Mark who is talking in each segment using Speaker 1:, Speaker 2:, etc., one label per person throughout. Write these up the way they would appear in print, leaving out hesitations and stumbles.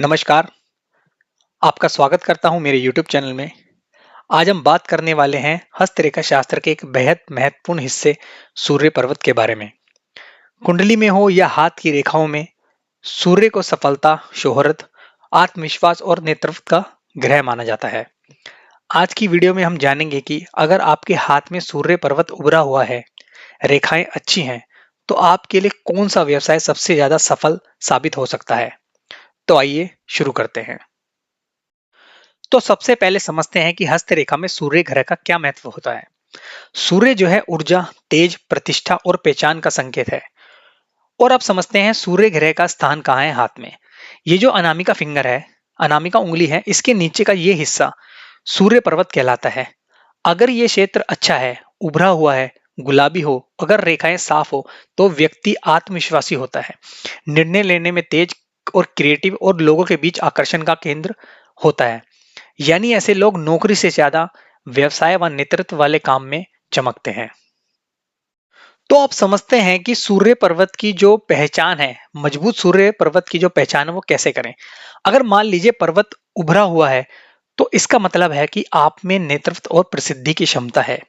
Speaker 1: नमस्कार, आपका स्वागत करता हूं मेरे YouTube चैनल में। आज हम बात करने वाले हैं हस्तरेखा शास्त्र के एक बेहद महत्वपूर्ण हिस्से सूर्य पर्वत के बारे में। कुंडली में हो या हाथ की रेखाओं में, सूर्य को सफलता, शोहरत, आत्मविश्वास और नेतृत्व का ग्रह माना जाता है। आज की वीडियो में हम जानेंगे कि अगर आपके हाथ में सूर्य पर्वत उभरा हुआ है, रेखाएं अच्छी हैं, तो आपके लिए कौन सा व्यवसाय सबसे ज्यादा सफल साबित हो सकता है। तो आइए शुरू करते हैं। तो सबसे पहले समझते हैं कि हस्तरेखा में सूर्य ग्रह का क्या महत्व होता है। सूर्य जो है ऊर्जा, तेज, प्रतिष्ठा और पहचान का संकेत है। और अब समझते हैं सूर्य ग्रह का स्थान कहाँ है हाथ में। ये जो अनामिका फिंगर है, अनामिका उंगली है, इसके नीचे का ये हिस्सा सूर्य पर्वत कहलाता है। अगर ये क्षेत्र अच्छा है, उभरा हुआ है, गुलाबी हो, अगर रेखाएं साफ हो, तो व्यक्ति आत्मविश्वासी होता है, निर्णय लेने में तेज और क्रिएटिव और लोगों के बीच आकर्षण का केंद्र होता है। यानी ऐसे लोग नौकरी से ज्यादा व्यवसाय व नेतृत्व वाले काम में चमकते हैं। तो आप समझते हैं कि सूर्य पर्वत की जो पहचान है, मजबूत सूर्य पर्वत की जो पहचान है वो कैसे करें। अगर मान लीजिए पर्वत उभरा हुआ है, तो इसका मतलब है कि आप में नेतृत्व और प्रसिद्धि की क्षमता है,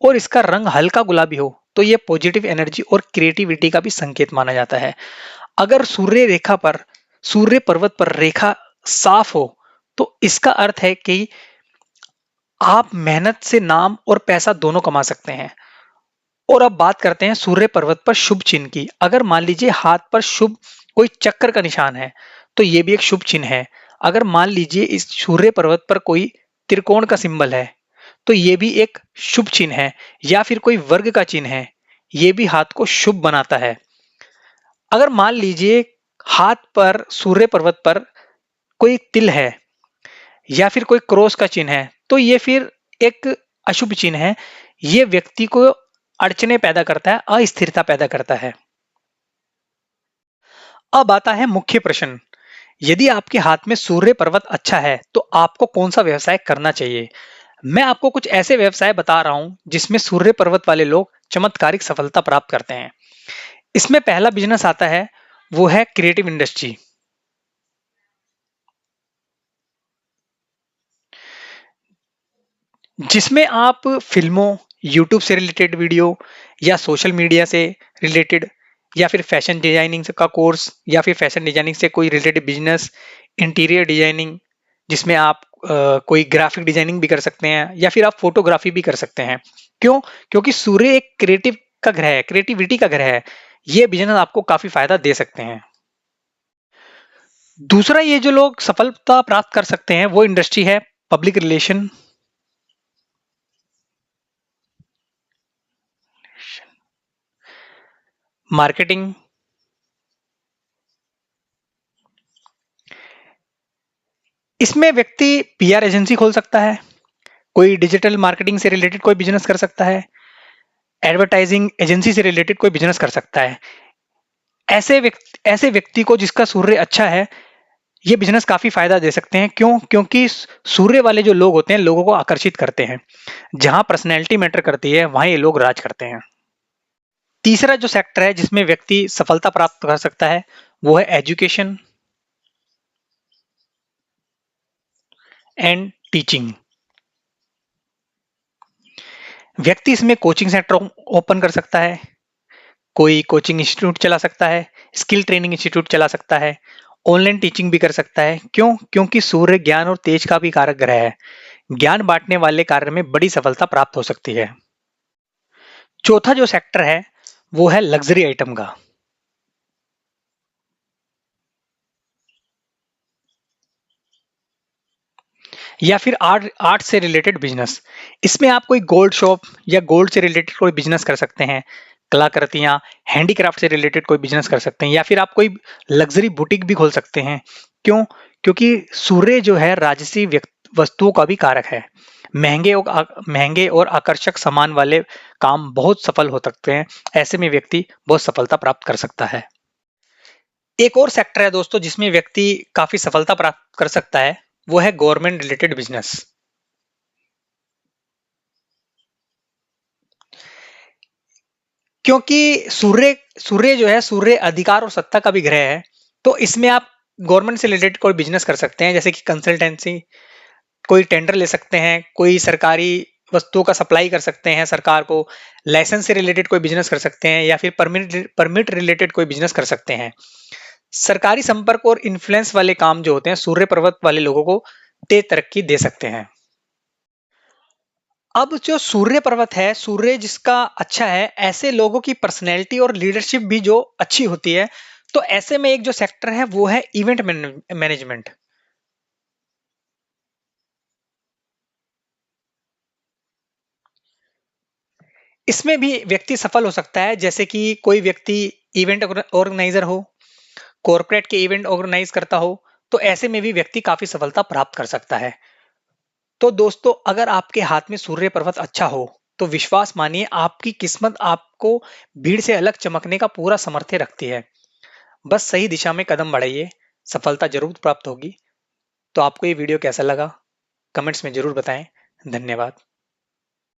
Speaker 1: और इसका रंग हल्का गुलाबी हो तो ये पॉजिटिव एनर्जी और क्रिएटिविटी का भी संकेत माना जाता है। अगर सूर्य पर्वत पर रेखा साफ हो, तो इसका अर्थ है कि आप मेहनत से नाम और पैसा दोनों कमा सकते हैं। और अब बात करते हैं सूर्य पर्वत पर शुभ चिन्ह की। अगर मान लीजिए हाथ पर शुभ कोई चक्र का निशान है, तो ये भी एक शुभ चिन्ह है। अगर मान लीजिए इस सूर्य पर्वत पर कोई त्रिकोण का सिंबल है, तो ये भी एक शुभ चिन्ह है। या फिर कोई वर्ग का चिन्ह है, ये भी हाथ को शुभ बनाता है। अगर मान लीजिए हाथ पर सूर्य पर्वत पर कोई तिल है या फिर कोई क्रॉस का चिन्ह है, तो ये फिर एक अशुभ चिन्ह है। ये व्यक्ति को अड़चने पैदा करता है, अस्थिरता पैदा करता है। अब आता है मुख्य प्रश्न। यदि आपके हाथ में सूर्य पर्वत अच्छा है, तो आपको कौन सा व्यवसाय करना चाहिए। मैं आपको कुछ ऐसे व्यवसाय बता रहा हूं जिसमें सूर्य पर्वत वाले लोग चमत्कारिक सफलता प्राप्त करते हैं। इसमें पहला बिजनेस आता है, वो है क्रिएटिव इंडस्ट्री, जिसमें आप फिल्मों, यूट्यूब से रिलेटेड वीडियो या सोशल मीडिया से रिलेटेड या फिर फैशन डिजाइनिंग का कोर्स या फिर फैशन डिजाइनिंग से कोई रिलेटेड बिजनेस, इंटीरियर डिजाइनिंग, जिसमें आप कोई ग्राफिक डिजाइनिंग भी कर सकते हैं या फिर आप फोटोग्राफी भी कर सकते हैं। क्यों? क्योंकि सूर्य एक क्रिएटिव का ग्रह है, क्रिएटिविटी का ग्रह है। ये बिजनेस आपको काफी फायदा दे सकते हैं। दूसरा, ये जो लोग सफलता प्राप्त कर सकते हैं वो इंडस्ट्री है पब्लिक रिलेशन, मार्केटिंग। इसमें व्यक्ति पीआर एजेंसी खोल सकता है, कोई डिजिटल मार्केटिंग से रिलेटेड कोई बिजनेस कर सकता है, एडवर्टाइजिंग एजेंसी से रिलेटेड कोई बिजनेस कर सकता है। ऐसे व्यक्ति को जिसका सूर्य अच्छा है, ये बिजनेस काफी फायदा दे सकते हैं। क्यों? क्योंकि सूर्य वाले जो लोग होते हैं लोगों को आकर्षित करते हैं। जहां पर्सनैलिटी मैटर करती है, वहां ये लोग राज करते हैं। तीसरा जो सेक्टर है जिसमें व्यक्ति सफलता प्राप्त कर सकता है, वो है एजुकेशन एंड टीचिंग। व्यक्ति इसमें कोचिंग सेंटर ओपन कर सकता है, कोई कोचिंग इंस्टीट्यूट चला सकता है, स्किल ट्रेनिंग इंस्टीट्यूट चला सकता है, ऑनलाइन टीचिंग भी कर सकता है। क्यों? क्योंकि सूर्य ज्ञान और तेज का भी कारक ग्रह है। ज्ञान बांटने वाले कार्य में बड़ी सफलता प्राप्त हो सकती है। चौथा जो सेक्टर है, वो है लग्जरी आइटम का, या फिर आर्ट आर्ट से रिलेटेड बिजनेस। इसमें आप कोई गोल्ड शॉप या गोल्ड से रिलेटेड कोई बिजनेस कर सकते हैं, कलाकृतियां, हैंडीक्राफ्ट से रिलेटेड कोई बिजनेस कर सकते हैं, या फिर आप कोई लग्जरी बुटीक भी खोल सकते हैं। क्यों? क्योंकि सूर्य जो है राजसी वस्तुओं का भी कारक है। महंगे और आकर्षक सामान वाले काम बहुत सफल हो सकते हैं। ऐसे में व्यक्ति बहुत सफलता प्राप्त कर सकता है। एक और सेक्टर है दोस्तों जिसमें व्यक्ति काफी सफलता प्राप्त कर सकता है, वो है गवर्नमेंट रिलेटेड बिजनेस। क्योंकि सूर्य सूर्य जो है, सूर्य अधिकार और सत्ता का भी ग्रह है। तो इसमें आप गवर्नमेंट से रिलेटेड कोई बिजनेस कर सकते हैं, जैसे कि कंसल्टेंसी, कोई टेंडर ले सकते हैं, कोई सरकारी वस्तुओं का सप्लाई कर सकते हैं सरकार को, लाइसेंस से रिलेटेड कोई बिजनेस कर सकते हैं, या फिर परमिट परमिट रिलेटेड कोई बिजनेस कर सकते हैं। सरकारी संपर्क और इन्फ्लुएंस वाले काम जो होते हैं, सूर्य पर्वत वाले लोगों को तेज तरक्की दे सकते हैं। अब जो सूर्य पर्वत है, सूर्य जिसका अच्छा है, ऐसे लोगों की पर्सनैलिटी और लीडरशिप भी जो अच्छी होती है, तो ऐसे में एक जो सेक्टर है वो है इवेंट मैनेजमेंट। इसमें भी व्यक्ति सफल हो सकता है, जैसे कि कोई व्यक्ति इवेंट ऑर्गेनाइजर हो, कॉर्पोरेट के इवेंट ऑर्गेनाइज करता हो, तो ऐसे में भी व्यक्ति काफी सफलता प्राप्त कर सकता है। तो दोस्तों, अगर आपके हाथ में सूर्य पर्वत अच्छा हो, तो विश्वास मानिए आपकी किस्मत आपको भीड़ से अलग चमकने का पूरा सामर्थ्य रखती है। बस सही दिशा में कदम बढ़ाइए, सफलता जरूर प्राप्त होगी। तो आपको ये वीडियो कैसा लगा? कमेंट्स में जरूर बताएं। धन्यवाद।